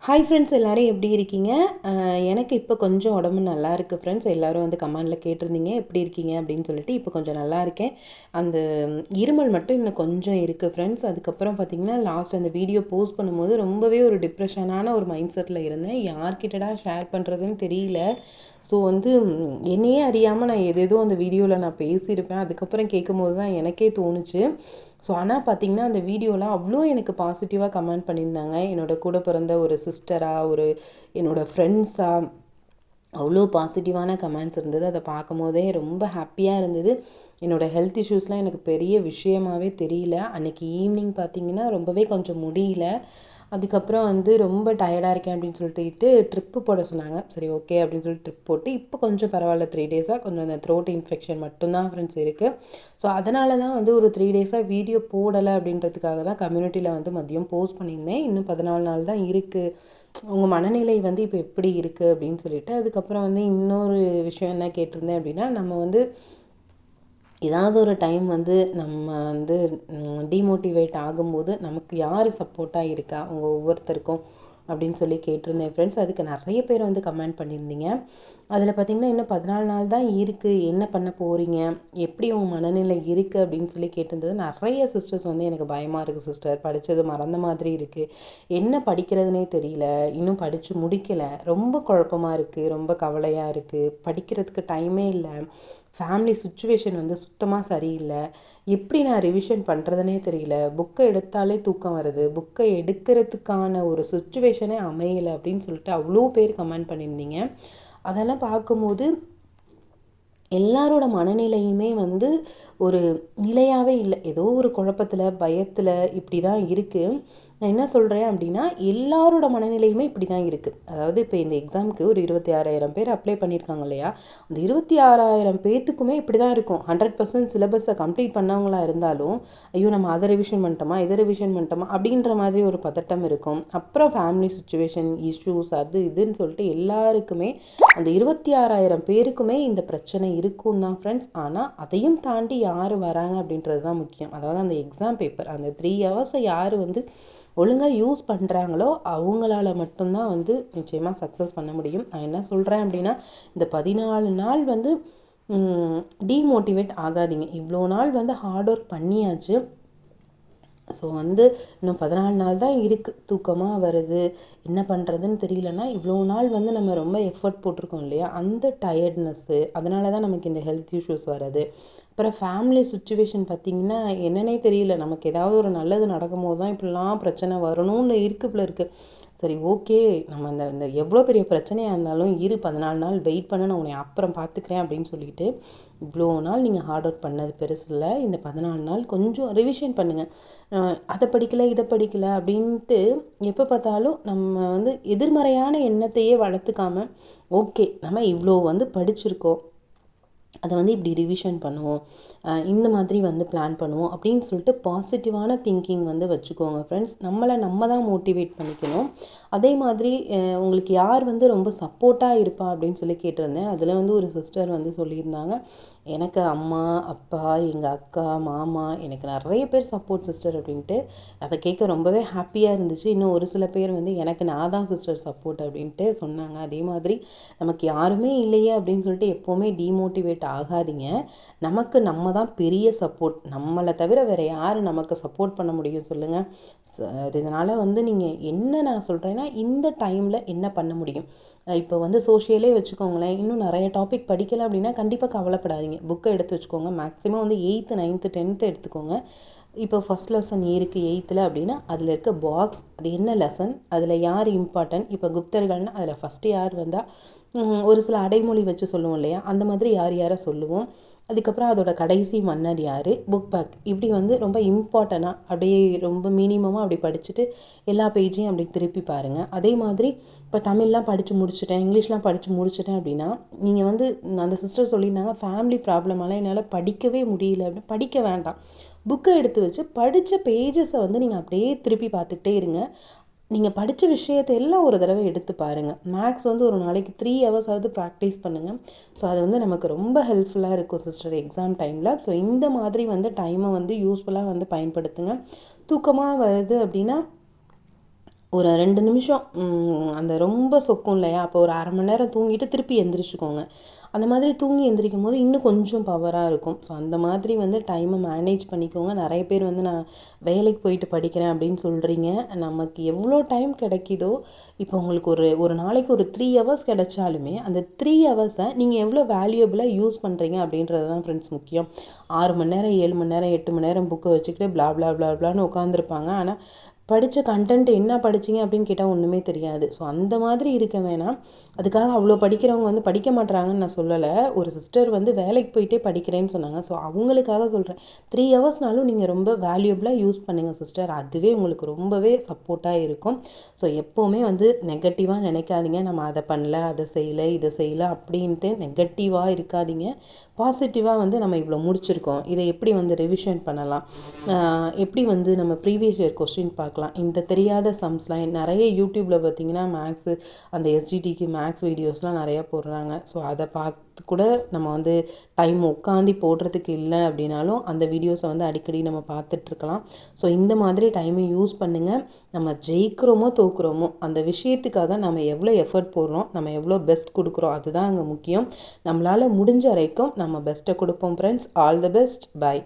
Hi friends, எல்லோரும் எப்படி இருக்கீங்க? எனக்கு இப்போ கொஞ்சம் உடம்பு நல்லா இருக்குது ஃப்ரெண்ட்ஸ். எல்லோரும் வந்து கமெண்டில் கேட்டிருந்தீங்க எப்படி இருக்கீங்க அப்படின்னு சொல்லிட்டு. இப்போ கொஞ்சம் நல்லா இருக்கேன். அந்த இருமல் மட்டும் இன்னும் கொஞ்சம் இருக்குது ஃப்ரெண்ட்ஸ். அதுக்கப்புறம் பார்த்திங்கன்னா லாஸ்ட் அந்த வீடியோ போஸ்ட் பண்ணும்போது ரொம்பவே ஒரு டிப்ரெஷனான ஒரு மைண்ட் செட்டில் இருந்தேன். யார்கிட்டடா ஷேர் பண்ணுறதுன்னு தெரியல. ஸோ வந்து என்னையே அறியாமல் நான் எதேதோ அந்த வீடியோவில் நான் பேசியிருப்பேன். அதுக்கப்புறம் கேட்கும்போது தான் எனக்கே தோணுச்சு. ஸோ ஆனால் பார்த்திங்கன்னா அந்த வீடியோவில் அவ்வளோ எனக்கு பாசிட்டிவாக கமெண்ட் பண்ணியிருந்தாங்க. என்னோடய கூட பிறந்த ஒரு சிஸ்டராக, ஒரு என்னோடய ஃப்ரெண்ட்ஸாக அவ்வளோ பாசிட்டிவான கமெண்ட்ஸ் இருந்தது. அதை பார்க்கும்போதே ரொம்ப ஹாப்பியாக இருந்தது. என்னோடய ஹெல்த் இஷ்யூஸ்லாம் எனக்கு பெரிய விஷயமாகவே தெரியல. அன்றைக்கி ஈவினிங் பார்த்திங்கன்னா ரொம்பவே கொஞ்சம் முடியல. அதுக்கப்புறம் வந்து ரொம்ப டயர்டாக இருக்கேன் அப்படின்னு சொல்லிட்டு ட்ரிப்பு போட சொன்னாங்க. சரி ஓகே அப்படின்னு சொல்லிட்டு ட்ரிப் போட்டு இப்போ கொஞ்சம் பரவாயில்ல. 3 டேஸாக கொஞ்சம் அந்த த்ரோட் இன்ஃபெக்ஷன் மட்டும்தான் ஃப்ரெண்ட்ஸ் இருக்குது. ஸோ அதனால தான் வந்து ஒரு 3 டேஸாக வீடியோ போடலை அப்படின்றதுக்காக தான் கம்யூனிட்டியில் வந்து மதியம் போஸ்ட் பண்ணியிருந்தேன். இன்னும் 14 நாள் தான் இருக்குது, உங்கள் மனநிலை வந்து இப்போ எப்படி இருக்குது அப்படின்னு சொல்லிட்டு. அதுக்கப்புறம் வந்து இன்னொரு விஷயம் என்ன கேட்டிருந்தேன் அப்படின்னா, நம்ம வந்து ஏதாவது ஒரு டைம் வந்து நம்ம வந்து டிமோட்டிவேட் ஆகும்போது நமக்கு யார் சப்போர்ட்டாக இருக்கா உங்கள் ஒவ்வொருத்தருக்கும் அப்படின்னு சொல்லி கேட்டிருந்தேன் ஃப்ரெண்ட்ஸ். அதுக்கு நிறைய பேர் வந்து கமெண்ட் பண்ணியிருந்தீங்க. அதில் பார்த்திங்கன்னா இன்னும் 14 நாள் தான் இருக்குது, என்ன பண்ண போகிறீங்க, எப்படி உங்கள் மனநிலை இருக்குது அப்படின்னு சொல்லி கேட்டிருந்தது. நிறைய சிஸ்டர்ஸ் வந்து எனக்கு பயமாக இருக்குது சிஸ்டர், படித்தது மறந்த மாதிரி இருக்குது, என்ன படிக்கிறதுனே தெரியல, இன்னும் படித்து முடிக்கலை, ரொம்ப குழப்பமாக இருக்குது, ரொம்ப கவலையாக இருக்குது, படிக்கிறதுக்கு டைமே இல்லை, ஃபேமிலி சுச்சுவேஷன் வந்து சுத்தமாக சரியில்லை, எப்படி நான் ரிவிஷன் பண்ணுறதுனே தெரியல, புக்கை எடுத்தாலே தூக்கம் வருது, புக்கை எடுக்கிறதுக்கான ஒரு சுச்சுவேஷனே அமையலை அப்படின்னு சொல்லிட்டு அவ்வளோ பேர் கமெண்ட் பண்ணியிருந்தீங்க. அதெல்லாம் பார்க்கும்போது எல்லாரோட மனநிலையுமே வந்து ஒரு நிலையாகவே இல்லை, ஏதோ ஒரு குழப்பத்தில் பயத்தில் இப்படி தான் இருக்குது. நான் என்ன சொல்கிறேன் அப்படின்னா, எல்லாரோட மனநிலையுமே இப்படி தான் இருக்குது. அதாவது இப்போ இந்த எக்ஸாமுக்கு ஒரு 26,000 பேர் அப்ளை பண்ணியிருக்காங்க இல்லையா, அந்த 26,000 பேர்த்துக்குமே இப்படி தான் இருக்கும். 100% சிலபஸை கம்ப்ளீட் பண்ணவங்களாக இருந்தாலும் ஐயோ நம்ம அதை ரிவிஷன் பண்ணிட்டோமா, இதை ரிவிஷன் பண்ணிட்டோமா அப்படின்ற மாதிரி ஒரு பதட்டம் இருக்கும். அப்புறம் ஃபேமிலி சுச்சுவேஷன் இஷ்யூஸ் அது இதுன்னு சொல்லிட்டு எல்லாருக்குமே அந்த 26,000 பேருக்குமே இந்த பிரச்சனை இருக்கும் தான் ஃப்ரெண்ட்ஸ். ஆனால் அதையும் தாண்டி யார் வராங்க அப்படின்றது தான் முக்கியம். அதாவது அந்த எக்ஸாம் பேப்பர் அந்த 3 ஹவர்ஸை யார் வந்து ஒழுங்காக யூஸ் பண்ணுறாங்களோ அவங்களால மட்டும்தான் வந்து நிச்சயமாக சக்ஸஸ் பண்ண முடியும். நான் என்ன சொல்கிறேன் அப்படின்னா, இந்த 14 நாள் வந்து டீமோட்டிவேட் ஆகாதீங்க. இவ்வளோ நாள் வந்து ஹார்ட் ஒர்க் பண்ணியாச்சு. ஸோ வந்து இன்னும் 14 நாள் தான் இருக்குது, தூக்கமாக வருது, என்ன பண்ணுறதுன்னு தெரியலன்னா இவ்வளோ நாள் வந்து நம்ம ரொம்ப எஃபர்ட் போட்டிருக்கோம் இல்லையா, அந்த டயர்ட்னஸ்ஸு, அதனால தான் நமக்கு இந்த ஹெல்த் இஷ்யூஸ் வர்றது. அப்புறம் ஃபேமிலி சுச்சுவேஷன் பார்த்திங்கன்னா என்னன்னே தெரியல, நமக்கு ஏதாவது ஒரு நல்லது நடக்கும்போது தான் இப்படிலாம் பிரச்சனை வரணும்னு இருக்குள்ள இருக்குது. சரி ஓகே, நம்ம இந்த எவ்வளோ பெரிய பிரச்சனையாக இருந்தாலும் 14 நாள் வெயிட் பண்ண, நான் உன்னை அப்புறம் பார்த்துக்கிறேன் அப்படின்னு சொல்லிட்டு இவ்வளோ நாள் நீங்கள் ஹார்ட் ஒர்க் பண்ணது பெருசு இல்லை. இந்த 14 நாள் கொஞ்சம் ரிவிஷன் பண்ணுங்கள். அதை படிக்கலை இதை படிக்கலை அப்படின்ட்டு எப்போ பார்த்தாலும் நம்ம வந்து எதிர்மறையான எண்ணத்தையே வளர்த்துக்காமல், ஓகே நம்ம இவ்வளோ வந்து படிச்சிருக்கோம், அதை வந்து இப்படி ரிவிஷன் பண்ணுவோம், இந்த மாதிரி வந்து பிளான் பண்ணுவோம் அப்படின்னு சொல்லிட்டு பாசிட்டிவான திங்கிங் வந்து வச்சுக்கோங்க ஃப்ரெண்ட்ஸ். நம்ம தான் மோட்டிவேட் பண்ணிக்கணும். அதே மாதிரி உங்களுக்கு யார் வந்து ரொம்ப சப்போர்ட்டாக இருப்பா அப்படின்னு சொல்லி கேட்டிருந்தேன். அதில் வந்து ஒரு சிஸ்டர் வந்து சொல்லியிருந்தாங்க, எனக்கு அம்மா அப்பா எங்கள் அக்கா மாமா எனக்கு நிறைய பேர் சப்போர்ட் சிஸ்டர் அப்படின்ட்டு. அதை கேட்க ரொம்பவே ஹாப்பியாக இருந்துச்சு. இன்னும் ஒரு சில பேர் வந்து எனக்கு நான் தான் சிஸ்டர் சப்போர்ட் அப்படின்ட்டு சொன்னாங்க. அதே மாதிரி நமக்கு யாருமே இல்லையே அப்படின்னு சொல்லிட்டு எப்போவுமே டீமோட்டிவேட் ஆகாதீங்க. நமக்கு நம்ம தான் பெரிய சப்போர்ட், நம்மளை தவிர வேறு யார் நமக்கு சப்போர்ட் பண்ண முடியும் சொல்லுங்கள். இதனால் வந்து நீங்கள் என்ன நான் சொல்கிறேன்னா, இந்த டைமில் என்ன பண்ண முடியும், இப்போ வந்து சோஷியலே வச்சுக்கோங்களேன், இன்னும் நிறைய டாபிக் படிக்கலை அப்படின்னா கண்டிப்பாக கவலைப்படாதீங்க, புக்கை எடுத்து வச்சுக்கோங்க. மேக்ஸிமம் வந்து 8th 9th 10th எடுத்துக்கோங்க. இப்போ ஃபஸ்ட் லெசன் இருக்குது 8th அப்படின்னா அதில் இருக்க பாக்ஸ், அது என்ன லெசன், அதில் யார் இம்பார்ட்டன்ட், இப்போ குப்தர்கள்னால் அதில் ஃபஸ்ட்டு யார் வந்தால் ஒரு சில அடைமொழி வச்சு சொல்லுவோம் இல்லையா, அந்த மாதிரி யார் யாரை சொல்லுவோம், அதுக்கப்புறம் அதோட கடைசி மன்னர் யார், புக் பேக், இப்படி வந்து ரொம்ப இம்பார்ட்டண்ட்டாக அப்படியே ரொம்ப மினிமமாக அப்படி படிச்சுட்டு எல்லா பேஜையும் அப்படி திருப்பி பாருங்கள். அதே மாதிரி இப்போ தமிழ்லாம் படித்து முடிச்சுட்டேன், இங்கிலீஷ்லாம் படித்து முடிச்சுட்டேன் அப்படின்னா நீங்கள் வந்து அந்த சிஸ்டர் சொல்லியிருந்தாங்க, ஃபேமிலி ப்ராப்ளமால் என்னால் படிக்கவே முடியல அப்படின்னு. படிக்க வேண்டாம், புக்கை எடுத்து வச்சு படித்த பேஜஸை வந்து நீங்கள் அப்படியே திருப்பி பார்த்துக்கிட்டே இருங்க. நீங்கள் படித்த விஷயத்தை எல்லாம் ஒரு தடவை எடுத்து பாருங்கள். மேக்ஸ் வந்து ஒரு நாளைக்கு 3 ஹவர்ஸாவது ப்ராக்டிஸ் பண்ணுங்கள். ஸோ அது வந்து நமக்கு ரொம்ப ஹெல்ப்ஃபுல்லாக இருக்கும் சிஸ்டர் எக்ஸாம் டைமில். ஸோ இந்த மாதிரி வந்து டைமை வந்து யூஸ்ஃபுல்லாக வந்து பயன்படுத்துங்க. தூக்கமாக வருது அப்படின்னா ஒரு 2 நிமிஷம் அந்த ரொம்ப சொக்கும் இல்லையா, அப்போ ஒரு அரை மணி நேரம் தூங்கிட்டு திருப்பி எந்திரிச்சுக்கோங்க. அந்த மாதிரி தூங்கி எந்திரிக்கும் போது இன்னும் கொஞ்சம் பவராக இருக்கும். ஸோ அந்த மாதிரி வந்து டைமை மேனேஜ் பண்ணிக்கோங்க. நிறைய பேர் வந்து நான் வேலைக்கு போயிட்டு படிக்கிறேன் அப்படின்னு சொல்கிறீங்க. நமக்கு எவ்வளோ டைம் கிடைக்குதோ, இப்போ உங்களுக்கு ஒரு நாளைக்கு ஒரு 3 ஹவர்ஸ் கிடைச்சாலுமே அந்த 3 ஹவர்ஸை நீங்கள் எவ்வளோ வேல்யூபிளாக யூஸ் பண்ணுறீங்க அப்படின்றது தான் ஃப்ரெண்ட்ஸ் முக்கியம். 6 மணி நேரம் 7 மணி நேரம் 8 மணி நேரம் புக்கை வச்சுக்கிட்டு பிளா பிளா பிளா பிளான்னு உட்காந்துருப்பாங்க. ஆனால் படித்த கண்டென்ட் என்ன படிச்சிங்க அப்படின்னு கேட்டால் ஒன்றுமே தெரியாது. ஸோ அந்த மாதிரி இருக்க வேணாம். அதுக்காக அவ்வளோ படிக்கிறவங்க வந்து படிக்க மாட்றாங்கன்னு நான் சொல்லலை. ஒரு சிஸ்டர் வந்து வேலைக்கு போயிட்டே படிக்கிறேன்னு சொன்னாங்க. ஸோ அவங்களுக்காக சொல்கிறேன், 3 ஹவர்ஸ்னாலும் நீங்கள் ரொம்ப வேல்யூபிளாக யூஸ் பண்ணுங்கள் சிஸ்டர். அதுவே உங்களுக்கு ரொம்பவே சப்போர்ட்டாக இருக்கும். ஸோ எப்போவுமே வந்து நெகட்டிவாக நினைக்காதீங்க. நம்ம அதை பண்ணல, அதை செய்யலை, இதை செய்யலை அப்படின்ட்டு நெகட்டிவாக இருக்காதீங்க. பாசிட்டிவாக வந்து நம்ம இவ்வளோ முடிச்சிருக்கோம், இதை எப்படி வந்து ரிவிஷன் பண்ணலாம், எப்படி வந்து நம்ம ப்ரீவியஸ் இயர் கொஸ்டின் பார்க்கலாம், இந்த தெரியாத சம்ஸ்லாம் நிறைய யூடியூப்பில் பார்த்திங்கன்னா மேக்ஸு அந்த எஸ்ஜிடிக்கு மேக்ஸ் வீடியோஸ்லாம் நிறையா போடுறாங்க. ஸோ அதை பார்த்து கூட நம்ம வந்து டைம் உட்காந்து போடுறதுக்கு இல்லை அப்படின்னாலும் அந்த வீடியோஸை வந்து அடிக்கடி நம்ம பார்த்துட்ருக்கலாம். ஸோ இந்த மாதிரி டைமை யூஸ் பண்ணுங்கள். நம்ம ஜெயிக்கிறோமோ தோக்குறோமோ அந்த விஷயத்துக்காக நம்ம எவ்வளோ எஃபர்ட் போடுறோம், நம்ம எவ்வளோ பெஸ்ட் கொடுக்குறோம், அதுதான் அங்கே முக்கியம். நம்மளால் முடிஞ்ச வரைக்கும் நம்ம பெஸ்ட்டை கொடுப்போம் friends. All the best. By.